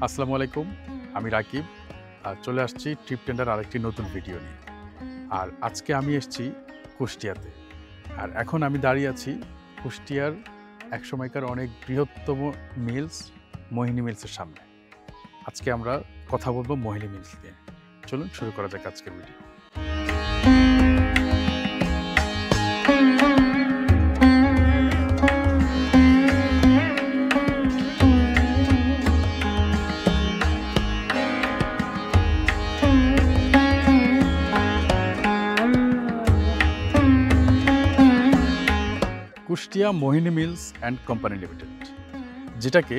আসসালামু আলাইকুম, আমি রাকিব। চলে আসছি ট্রিপ টেন্ডার আরেকটি নতুন ভিডিও নিয়ে। আর আজকে আমি এসেছি কুষ্টিয়াতে। আর এখন আমি দাঁড়িয়ে আছি কুষ্টিয়ার একসময়কার অনেক বৃহত্তম মিলস মোহিনী মিলসের সামনে। আজকে আমরা কথা বলবো মোহিনী মিলস নিয়ে। চলুন শুরু করা যাক আজকের video. Kushtia Mohini mills and company limited, যেটাকে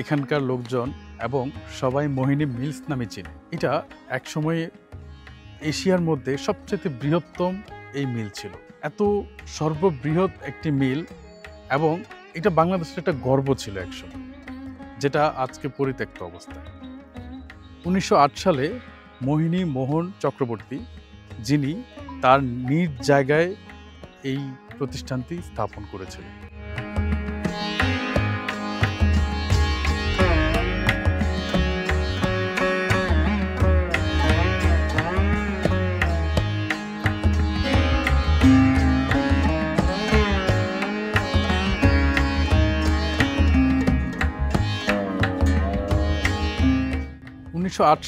এখানকার লোকজন এবং সবাই মোহিনী মিলস নামে চেনে। এটা একসময়ে এশিয়ার মধ্যে সবচেয়ে বৃহত্তম এই মিল ছিল। এত সর্ববৃহৎ একটি মিল, এবং এটা বাংলাদেশের একটা গর্ব ছিল একসময়, যেটা আজকে পরিত্যক্ত অবস্থায়। 1908 সালে মোহিনী মোহন চক্রবর্তী, যিনি তার নিজ জায়গায় এই প্রতিষ্ঠানটি স্থাপন করেছিলেন।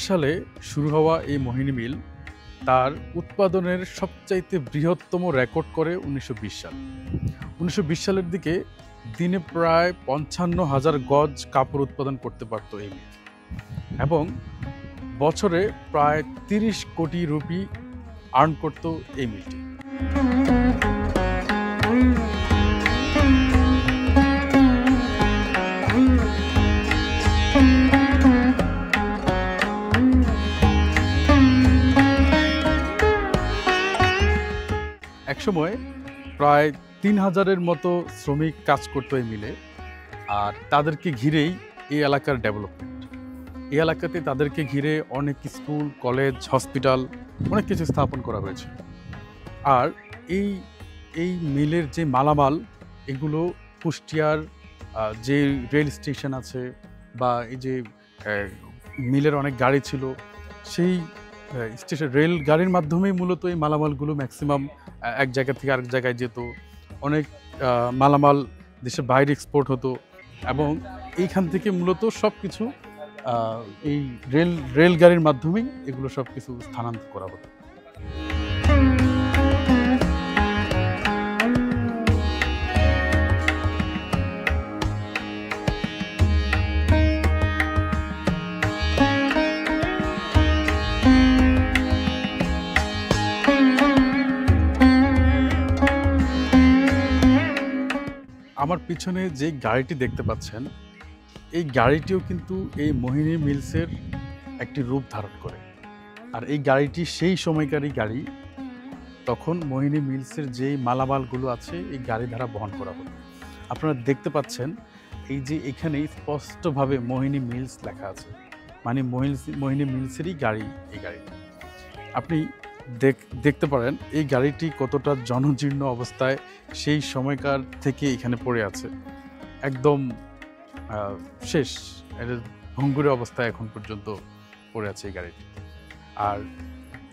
সালে শুরু হওয়া এই মোহিনী মিল তার উৎপাদনের সবচাইতে বৃহত্তম রেকর্ড করে 1920 সাল। 1920 সালের দিকে দিনে প্রায় 55,000 গজ কাপড় উৎপাদন করতে পারত এই মিল, এবং বছরে প্রায় 30 কোটি রুপি আর্ন করত এই মিলটি। একসময় প্রায় 3000-এর মতো শ্রমিক কাজ করতো এই মিলে, আর তাদেরকে ঘিরেই এই এলাকার ডেভেলপমেন্ট। এই এলাকাতে তাদেরকে ঘিরে অনেক স্কুল, কলেজ, হসপিটাল, অনেক কিছু স্থাপন করা হয়েছে। আর এই এই মিলের যে মালামাল, এগুলো কুষ্টিয়ার যে রেল স্টেশন আছে, বা এই যে মিলের অনেক গাড়ি ছিল, সেই স্টেশন রেল গাড়ির মাধ্যমেই মূলত এই মালামালগুলো ম্যাক্সিমাম এক জায়গা থেকে আরেক জায়গায় যেত। অনেক মালামাল দেশের বাইরে এক্সপোর্ট হতো, এবং এইখান থেকে মূলত সব কিছু এই রেল গাড়ির মাধ্যমেই এগুলো সব কিছু স্থানান্তর করা হতো। আমার পিছনে যে গাড়িটি দেখতে পাচ্ছেন, এই গাড়িটিও কিন্তু এই মোহিনী মিলসের একটি রূপ ধারণ করে। আর এই গাড়িটি সেই সময়কারই গাড়ি, তখন মোহিনী মিলসের যেই মালামালগুলো আছে এই গাড়ি দ্বারা বহন করা হতো। আপনারা দেখতে পাচ্ছেন এই যে এখানে স্পষ্টভাবে মোহিনী মিলস লেখা আছে, মানে মোহিনী মিলসেরই গাড়ি এই গাড়িটি। আপনি দেখতে পারেন এই গাড়িটি কতটা জনজীর্ণ অবস্থায় সেই সময়কার থেকে এখানে পড়ে আছে, একদম শেষ, এটা ভঙ্গুরে অবস্থায় এখন পর্যন্ত পড়ে আছে এই গাড়িটি। আর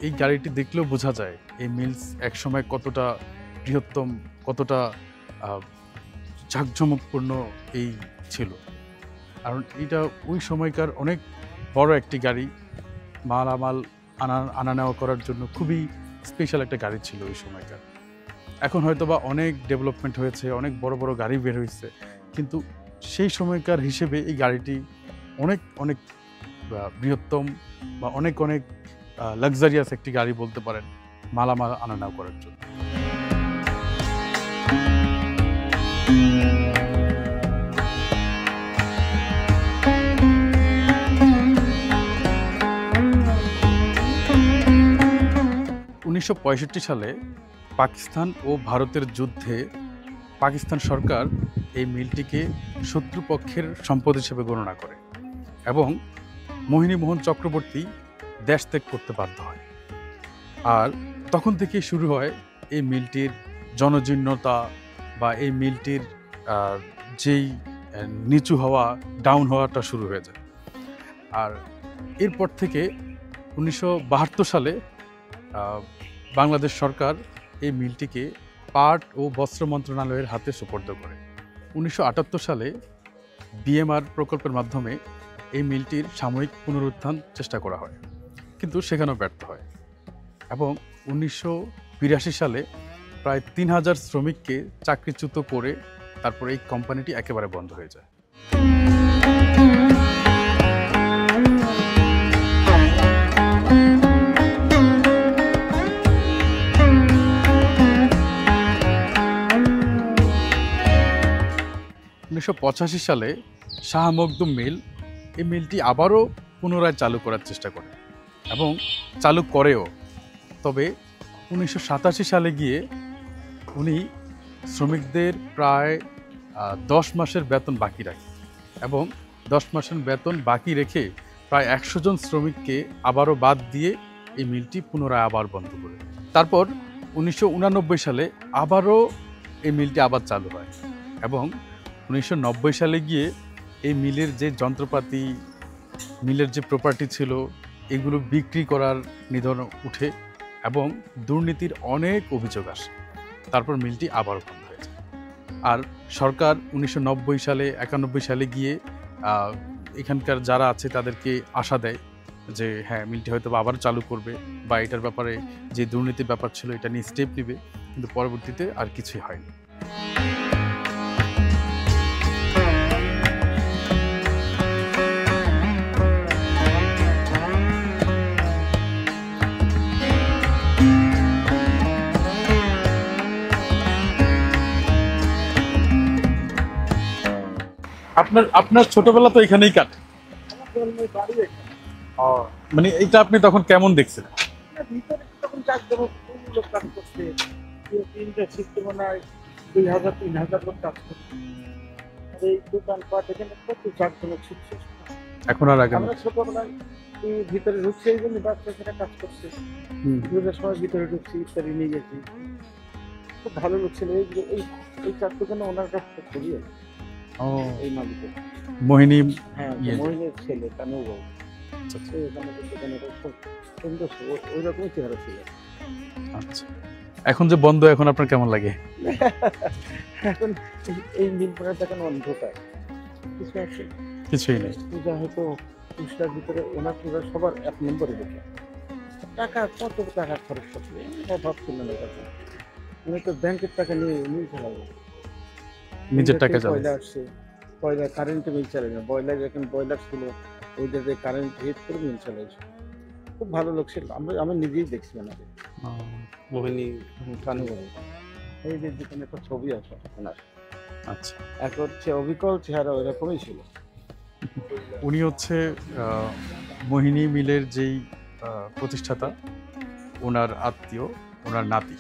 এই গাড়িটি দেখলেও বোঝা যায় এই মিলস একসময় কতটা বৃহত্তম, কতটা জাঁকজমকপূর্ণ এই ছিল। কারণ এটা ওই সময়কার অনেক বড় একটি গাড়ি, মালামাল আনা নেওয়া করার জন্য খুবই স্পেশাল একটা গাড়ি ছিল ওই সময়কার। এখন হয়তো বা অনেক ডেভেলপমেন্ট হয়েছে, অনেক বড় বড় গাড়ি বের হয়েছে, কিন্তু সেই সময়কার হিসেবে এই গাড়িটি অনেক অনেক বৃহত্তম বা অনেক অনেক লাক্সারিয়াস একটি গাড়ি বলতে পারেন, মালামাল আনা নেওয়া করার জন্য। উনিশশো সালে পাকিস্তান ও ভারতের যুদ্ধে পাকিস্তান সরকার এই মিলটিকে শত্রুপক্ষের সম্পদ হিসেবে গণনা করে, এবং মোহিনী মোহন চক্রবর্তী দেশ ত্যাগ করতে বাধ্য হয়। আর তখন থেকে শুরু হয় এই মিলটির জনজীর্ণতা, বা এই মিলটির যেই নিচু হওয়া, ডাউন হওয়াটা শুরু হয়ে যায়। আর এরপর থেকে 1972 সালে বাংলাদেশ সরকার এই মিলটিকে পাট ও বস্ত্র মন্ত্রণালয়ের হাতে সুপর্দ করে। 1978 সালে বিএমআর প্রকল্পের মাধ্যমে এই মিলটির সাময়িক পুনরুত্থান চেষ্টা করা হয়, কিন্তু সেখানেও ব্যর্থ হয় এবং 1982 সালে প্রায় 3000 শ্রমিককে চাকরিচ্যুত করে তারপর এই কোম্পানিটি একেবারে বন্ধ হয়ে যায়। 1985 সালে শাহ মখদুম মিল, এই মিলটি আবারও পুনরায় চালু করার চেষ্টা করে এবং চালু করেও। তবে 1987 সালে গিয়ে উনি শ্রমিকদের প্রায় 10 মাসের বেতন বাকি রাখে এবং 10 মাসের বেতন বাকি রেখে প্রায় 100 জন শ্রমিককে আবারও বাদ দিয়ে এই মিলটি পুনরায় আবার বন্ধ করে। তারপর 1989 সালে আবারও এই মিলটি আবার চালু হয় এবং 1990 সালে গিয়ে এই মিলের যে যন্ত্রপাতি, মিলের যে প্রপার্টি ছিল, এগুলো বিক্রি করার নিধন উঠে এবং দুর্নীতির অনেক অভিযোগ আসে। তারপর মিলটি আবারও বন্ধ হয়ে যায়। আর সরকার 1990 সালে 91 সালে গিয়ে এখানকার যারা আছে তাদেরকে আশা দেয় যে হ্যাঁ, মিলটি হয়তো আবার চালু করবে বা এটার ব্যাপারে যে দুর্নীতির ব্যাপার ছিল এটা নিয়ে স্টেপ নেবে, কিন্তু পরবর্তীতে আর কিছুই হয়নি। আপনার ছোটবেলা তো এখানেই কাটে, মানে এটা আপনি তখন কেমন দেখছেন? ভিতরে তখন লোক কাজ করছে, 2000-3000 লোক কাজ করছে। এই দোকানপাট এখানে কত চাকজনক শিখছে। এখন আর আগে আমরা ছোটবেলায় ভিতরে ঢুকছে, এই জন্য বাচ্চারা কাজ করছে। দুটোর সময় ভিতরে ঢুকছি, ইত্যাদি নিয়ে গেছি, খুব ভালো লোক ছিল। এই চার দোকানে ওনার কাছ থেকে ছবি আছে। এই মালিকের মোহিনী, হ্যাঁ, মোহিনীর ছেলে কানু বাবু। ওই রকমই চেহারা ছিল। আচ্ছা, এখন যে বন্ধ, এখন আপনার কেমন লাগে? এখন এই মিল পড়াটা এখন অন্ধকার, কিছু আছে, কিছুই নেই। পূজা হয়তো পূজার ভিতরে ওনার পূজা সবার 1 নম্বরে দেখে। টাকা কত টাকা খরচ করছে, অভাব ছিল না। উনি তো ব্যাংকের টাকা নিয়ে মিল চালাবে, নিজের টাকা পয়লা আসছে, পয়লা কারেন্টে মিল চালে না। বয়লার যখন বয়লার ছিল, ওইটা যে কারেন্ট হিট করে মিল চালাইছে। খুব ভালো লোক ছিল, আমি নিজেই দেখছি ওনাকে। মোহিনী কানু বাবু, এই যে যেখানে একটা ছবি আছে ওনার। আচ্ছা, এক হচ্ছে অবিকল চেহারা, ওই রকমই ছিল। উনি হচ্ছে মোহিনী মিলের যেই প্রতিষ্ঠাতা, ওনার আত্মীয়, ওনার নাতি।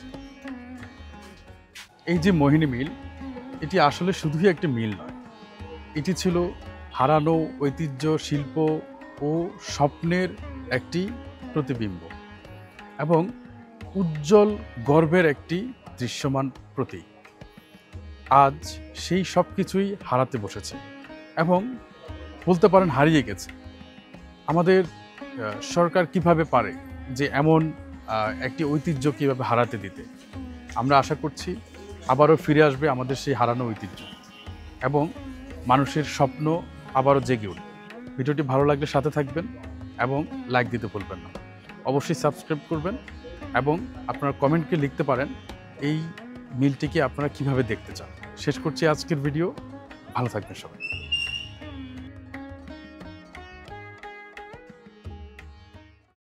এই যে মোহিনী মিল, এটি আসলে শুধুই একটি মিল নয়, এটি ছিল হারানো ঐতিহ্য, শিল্প ও স্বপ্নের একটি প্রতিবিম্ব এবং উজ্জ্বল গর্বের একটি দৃশ্যমান প্রতীক। আজ সেই সব কিছুই হারাতে বসেছে এবং বলতে পারেন হারিয়ে গেছে। আমাদের সরকার কিভাবে পারে যে এমন একটি ঐতিহ্য কীভাবে হারাতে দিতে? আমরা আশা করছি আবারও ফিরে আসবে আমাদের সেই হারানো ঐতিহ্য এবং মানুষের স্বপ্ন আবারও জেগে উঠবে। ভিডিওটি ভালো লাগলে সাথে থাকবেন এবং লাইক দিতে ভুলবেন না। অবশ্যই সাবস্ক্রাইব করবেন এবং আপনারা কমেন্টকে লিখতে পারেন এই মিলটিকে আপনারা কিভাবে দেখতে চান। শেষ করছি আজকের ভিডিও। ভালো থাকবেন সবাই।